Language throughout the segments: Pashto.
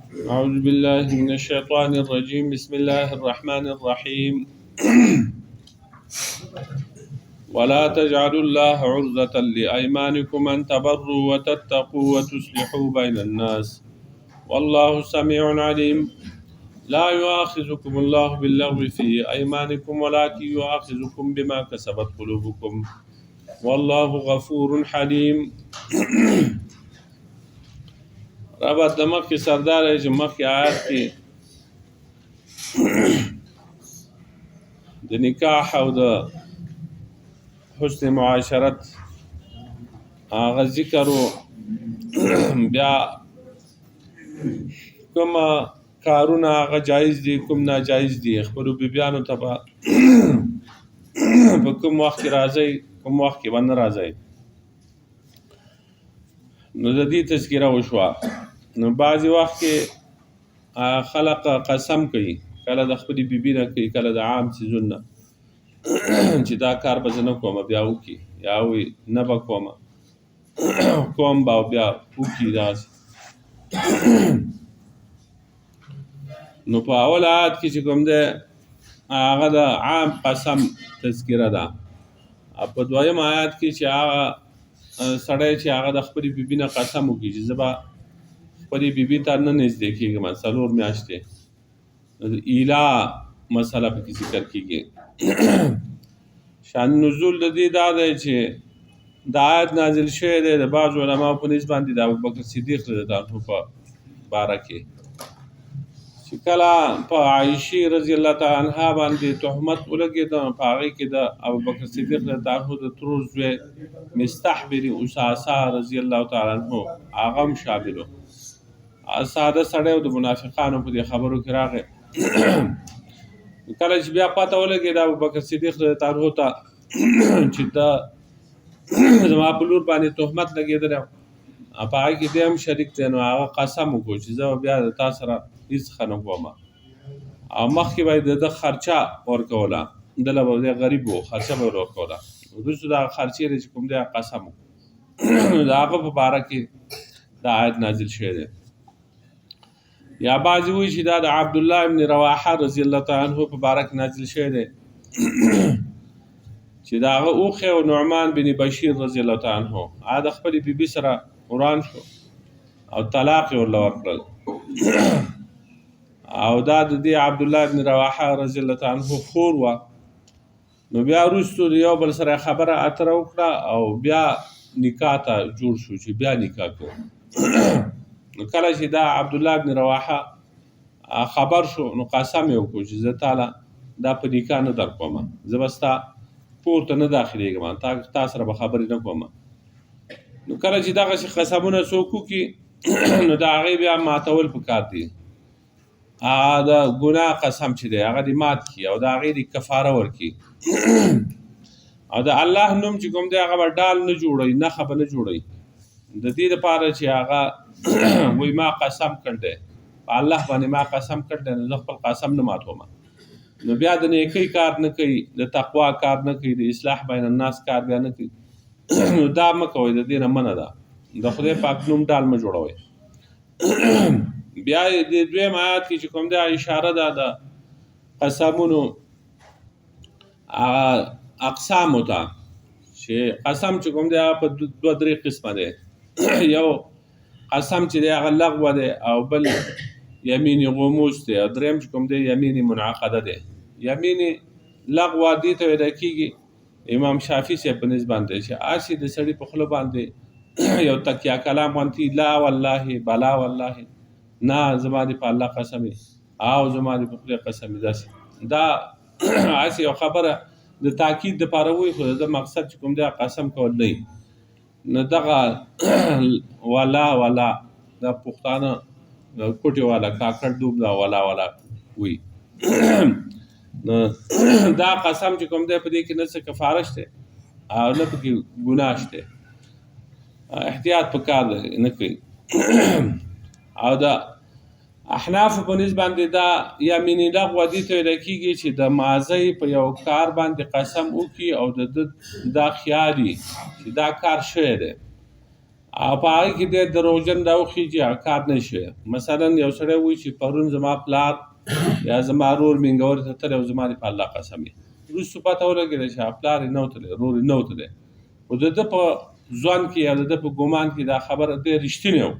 أعوذ بالله من الشيطان الرجيم بسم الله الرحمن الرحيم ولا تجعلوا الله عرضة لأيمانكم أن تبروا وتتقوا وتصلحوا بين الناس والله سميع عليم لا يؤاخذكم الله باللغو في أيمانكم ولكن يؤاخذكم بما كسبت قلوبكم والله غفور حليم. ربط د مخکې سردار چې مخکې آیات کې د نکاح او د حسن معاشرت هغه ذکر و بیا کوم کارونه هغه جایز دي کوم ناجایز دي خپلو بیبیانو ته به په کوم وخت کې راځئ کوم وخت کې به نه راځئ. نو د دې تذکره وشوه. نو بعضې وخت کې خلق قسم کوي، کله د خپلې بیبي نه کوي کله د عام څیزونو نه چې دا کار به زه نه کومه بیا وکړي یا وایي نه به کومه کوم به او بیا وکړي داسې. نو په اول آیات کې چې کوم دی هغه د عام قسم تذکره ده. په دویم آیات کې چې هغه سړی چې هغه د خپلې بیبي نه قسم وکړي چې زه به خپلې بیبي ته نه نږدې کېږم 4 میاشتې، ایلا مسله پکې ذکر کېږي. شان نزول د دې دا دی چې د آیت نازل شوی دی د بعضو علماو په نسبت باندې د ابوبکر صدیق رضی الله عنه په باره کې چې کله په عایشې رضی الله تعالی عنها باندې تهمت ولګېده، په هغې کې د ابوبکر صدیق رضی الله عنه د ترور زوی مستح بن اساسه رضی الله تعالی عنه هغه هم شامل و. ساده سړی و، د منافقانو په دې خبرو کې راغی. کله چې بیا پته ولګېده ابوبکر صدیق رضی الله عنه ته چې دا زما په لور باندې تهمت لګېدلی په هغې کې دی هم شریک دی، نو هغه قسم وکړو چې زه بیا د تا سره هېڅ ښه نه کوم او مخکې به یې د ده خرچه ورکوله، دله به دی غریب و خرچه به یې ورکوله. وروسته د هغه خرچې دی چې کوم دی قسم وکړو د هغه په باره کې دا آیت نازل شوی دی. یا بعضې وایي چې دا د عبدالله ابن رواحه رضی الله تعالی عنه په باره کې نازل شوی دی چې د هغه اوښی او نعمان بن بشیر رضی الله تعالی عنه هغه د خپلې بیبي سره وران شو او طلاق یې ورله ورکړل او دا د دې عبدالله ابن رواحه رضی الله تعالی عنه خور وه. نو بیا وروستو د یو بل سره خبره اتره وکړه او بیا نکاح ته جوړ شو چې بیا نکاح کوو. نو کله چې دا عبدالله ابن رواحه خبر شو نو قسم یې وکړو چې زه تاله دا په نکاح نه در کومه، زه به ستا کور ته نه داخلېږم، تا سره به خبرې نه کومه. نو کله چې دغسې قسمونه څوک وکړي نو د هغې بیا ماتول پکار دي. د ګناه قسم چې دی هغه دې مات کړي او د هغې دې کفاره ورکړي او د الله نوم چې کوم دی هغه به ډال نه جوړوي، نښه به نه جوړوي، د دې دپاره چې هغه وایي ما قسم کړ دی په الله باندې ما قسم کړ دی نو زه خپل قسم نه ماتومه. نو بیا د نیکۍ کار نه کوي، د تقوا کار نه کوي، د اصلاح بین الناس کار بیا نه کوي. نو دا مه کوئ، د دې نه منع ده، د خدای پاک نوم ډال مه جوړوئ. بیا د دویم آیات کې چې کوم دی اشاره ده د قسمونو اقسامو ته چې قسم چې کوم دی هغه په 2-3 قسمه دی. یو قسم چې دی هغه لغوه دی او بل یمین غموس دی او دریم چې کوم دی یمین منعقده دی. یمین لغوه دې ته ویل کېږي امام شافعي صاحب په نسبت باندې چې هسې د سړي په خوله باندې یو تکیه کلام غوندې لا والله بلا والله نه زما دې په الله قسم او زما دې په خدای قسم داسې دا هسې یو خبره د تاکید دپاره وایي خو د ده مقصد چې کوم دی قسم کول نه وي. نو دغه ولا ولا دا پښتانه کوټې والا کاکړ دوب دا ولا ولا وایي. نو دا قسم چې کوم دی په دې کې نه څه کفاره شته او نه پکې ګناه شته، احتیاط پکار دی نه کوي. او د احنافو په نسبت باندې دا یمین لغوه دې ته ویل کېږي چې د ماضی په یو کار باندې قسم وکړي او د دا خیال وي چې دا کار شوی دی او په هغې کې دی دروغجن راوښي چې هغه کار نه شي. مثلا یو سړی وایي چې پرون زما پلار یا زما رور مینګورې ته تللی او زما دې په الله قسم وي. وروستو پته ولګېده چې پلار یې نه و تللی، رور یې نه و تللی، خو د ده په ځوان کې یا د ده په ګمان کې دا خبره دی رښتینې و،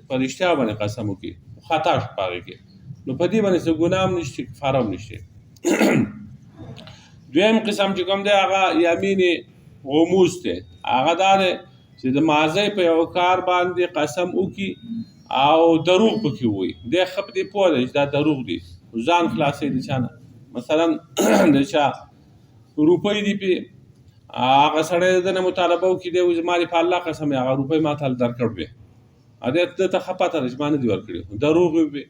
په رښتیا باندې قسم وکړي، خطا شو په هغې کې، نو په دې باندې څه ګناه هم نشته، کفاره هم نشته. دویم قسم چې کوم دی هغه یمین غموس دی. هغه دا دی چې د ماضی په یو کار باندې قسم وکړي او دروغ پکې ووایي، دی ښه په دې پوه دی چې دا دروغ دي، ځان خلاصوي د چا نه. مثلا د چا روپۍ دي پې، هغه سړی د نه مطالبه وکړي، دی وایي زما دې په الله قسم دی هغه روپۍ ما ته درکړ وې، ده ته ښه پته ده چې ما نه دي ورکړي، دروغ یې ووایي،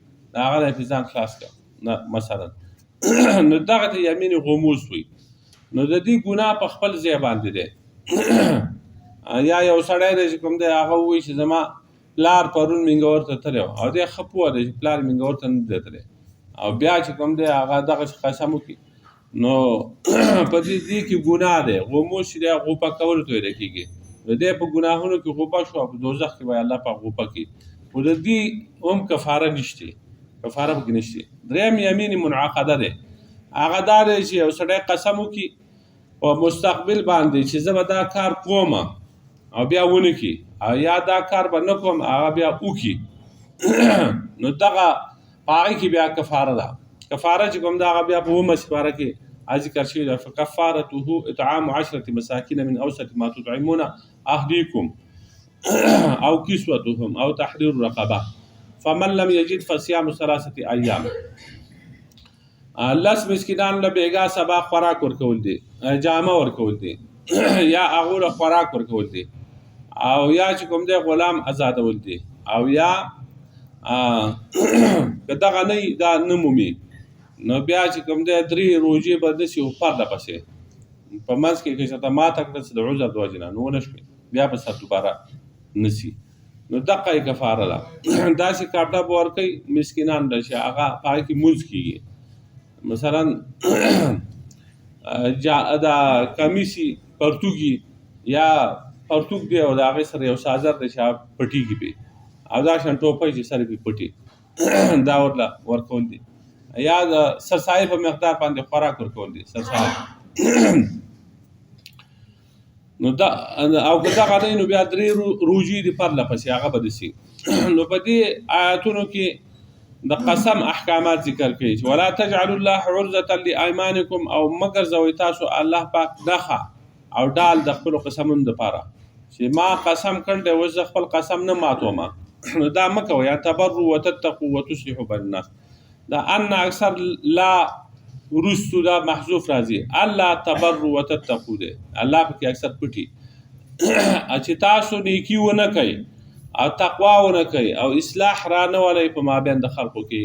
هغه دی پې ځان خلاص کړه نه مثلا. نو دغه ته یمین غموس وایي. نو د دې ګناه په خپل ځای باندې دی. یا یو سړی دی چې کوم دی هغه وایي چې زما پلار پرون مینګور ته تللی و او دی ښه پوه دی چې پلار مینګور ته نه دی تللی، او بیا چې کوم دی هغه دغسې قسم وکړي، نو په دې کې ګناه دی. غموس چې دی غوپه کولو ته ویلی کېږي. نو دی په ګناهونو کې غوپه شو او په دوزخ کې به الله پاک غوپه کړي، خو د دې هم کفاره نشته، کفاره پکې نشته. دریم یمین منعقده دی. هغه دا دی چې یو سړی قسم وکړي په مستقبل باندې چې زه به دا کار کوم او بیا ونه کړي، او یا دا کار به نه کوم هغه بیا وکړي، نو دغه په هغې کې بیا کفاره ده. کفاره چې کوم ده هغه بیا په 9 سپاره کې ذکر شوي ده. فکفارته اطعام 10 مساکین من اوسط ما تطعمون اهلیکم او کسوتهم او تحریر رقبه فمن لم یجد فصیام 3 ایام. 10 مسکینان له بیګا سبا خوراک ورکول دي، جامه ورکول دي، یا هغو له خوراک ورکول دي، او یا چې کوم دی غلام آزادول دي، او یا که دغه نه دا نه مومي نو بیا چې کوم دی 3 روژې به داسې و پرله پسې په منځ کې که چېرته ماته کړه چې د عذر د وجې نه نو ونه شوې بیا به سر دوباره نسي، نو دقه یې کفاره ده. داسې کاټه به ورکوي مسکینان ته چې هغه په هغې کې مونځ کېږي. مثلا دا کمیسي پرتوګي یا پرتوګ دی او د هغې سره یو څادر دی چې هغه پټېږي پې، او دا شان ټوپۍ چې سر پې پټي دا ورله ورکول دي، یا د سرسایې په مقدار باندې خوراک ورکول دي سرسایې. نو دا او که دغه دی نو بیا 3 روژې دي پرله پسې هغه به داسې. نو په دې آیاتونو کې د قسم احکامات ذکر کوي چې ولا تجعلوا الله عرضة لایمانکم، او مگر ګرځوئ تاسو الله پاک نښه او ډال د خپلو قسمونو دپاره چې ما قسم کړ دی اوس زه خپل قسم نه ماتومه. نو دا مه کوئ. یا تبروا وتتقوا وتصلحوا بین الناس. دا ان اکثر لا وروستو دا محذوف راځي، الله تبروا وتتقوا دی، الله پکې اکثر پټي چې تاسو نیکي ونه کوئ او تقوا ونه کوي او اصلاح را نه ولئ په مابین د خلقو کې،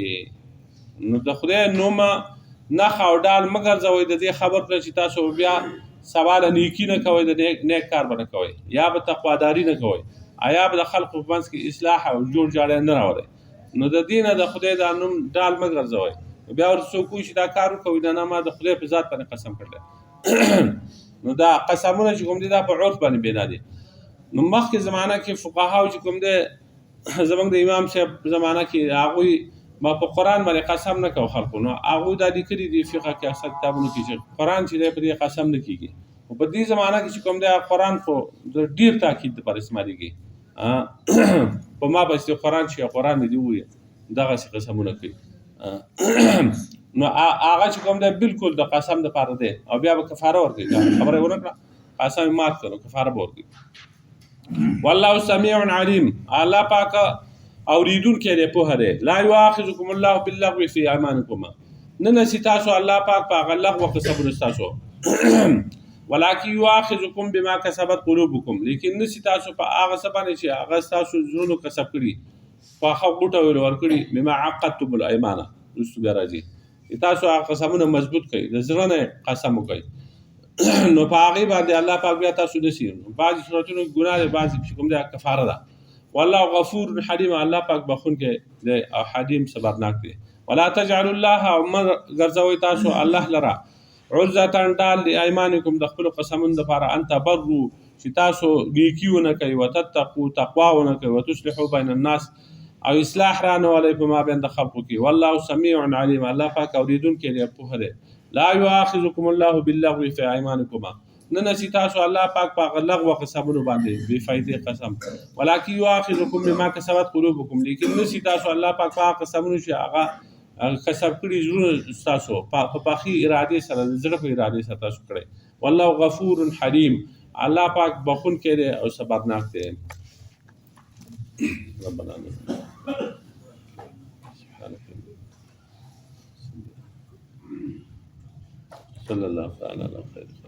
نو د خدای نومه نښه او ډال مه ګرځوئ د دې خبر کړه چې تاسو بیا سواله نیکي نه کوئ، د نیک کار به نه کوئ، یا به تقواداري نه کوئ، یا به د خلقو په منځ کې اصلاح او جوړ جاړی نه راولئ. نو د دې نه د خدای دا نوم ډال مه ګرځوئ. بیا ورته څوک وایي چې دا کار وکوئ، نه ما د خدای په ذات باندې قسم کړلی. نو دا قسمونه چې کوم دي دا په عرف باندې بنا دي. نو مخکې زمانه کې فقهاو چې کوم دی زموږ د امام صاحب زمانه کې هغوی ما په قرآن باندې قسم نه کوو خلکو، نو هغوی دا لیکلي دي فقه کې اکثر کتابونو کې چې قرآن چې دی په دې قسم نه کېږي. خو په دې زمانه کې چې کوم دی قرآن خو د ډېر تاکید دپاره استعمالېږي، په ما بس دی قرآن چې قرآن دې ووایي دغسې قسمونه کوي. نو هغه چې کوم دی بلکل د قسم دپاره دی او بیا به کفاره ورکوي. خبره یې ونه کړه قسم یې مات کړه کفاره به ورکوي. والله سمیع علیم، الله پاک اوریدونکی دی پوهه دی. لا یؤاخذکم الله باللغو فی ایمانکم، نه نسی تاسو الله پاک په هغه لغو قسمونو ستاسو، ولکن یؤاخذکم بما کسبت قلوبکم، لیکن نسی تاسو په هغه څه باندې چې هغه ستاسو زړونو کسب کړي، پاخه غوټه ویل ورکړي، بما عقدتم الایمان، وروستو بیا راځي تاسو هغه قسمونه مضبوط کړئ، د زړه نه قسم وکړئ. نو په هغې باندې الله پاک بیا تاسو نسي. بعضې صورتونو ګناه دی، بعضې چې کوم دی کفاره ده. والله غفور حلیم، الله پاک بخونکی دی او حلیم صبرناک دی. ولا تجعلوا الله، او مه ګرځوئ تاسو الله لره عرضة ډال لایمانکم د خپلو قسمونو دپاره، ان تبروا چې تاسو نیکیونه کوي وتتقوا تقواونه کوي وتصلحوا بین الناس او اصلاح رانولئ په مابین د خلقو کې والله سمیع علیم الله پاک اوریدونکی دی پوهه دی لا یؤاخذکم الله باللغو فی ایمانکما نه نسی تاسو الله پاک په لغو قسمونو باندې بې فایدې قسم ولکن یؤاخذکم بما کسبت قلوبکم لیکن نسی تاسو الله پاک په قسمونو چې هغه کسب کړي زړونه تاسو په پاخي ارادې سره زړه په ارادې سره تاسو کړی والله غفور حلیم الله پاک بخون کې دی او صبرناک دی ربنا صلی الله تعالی علی خیر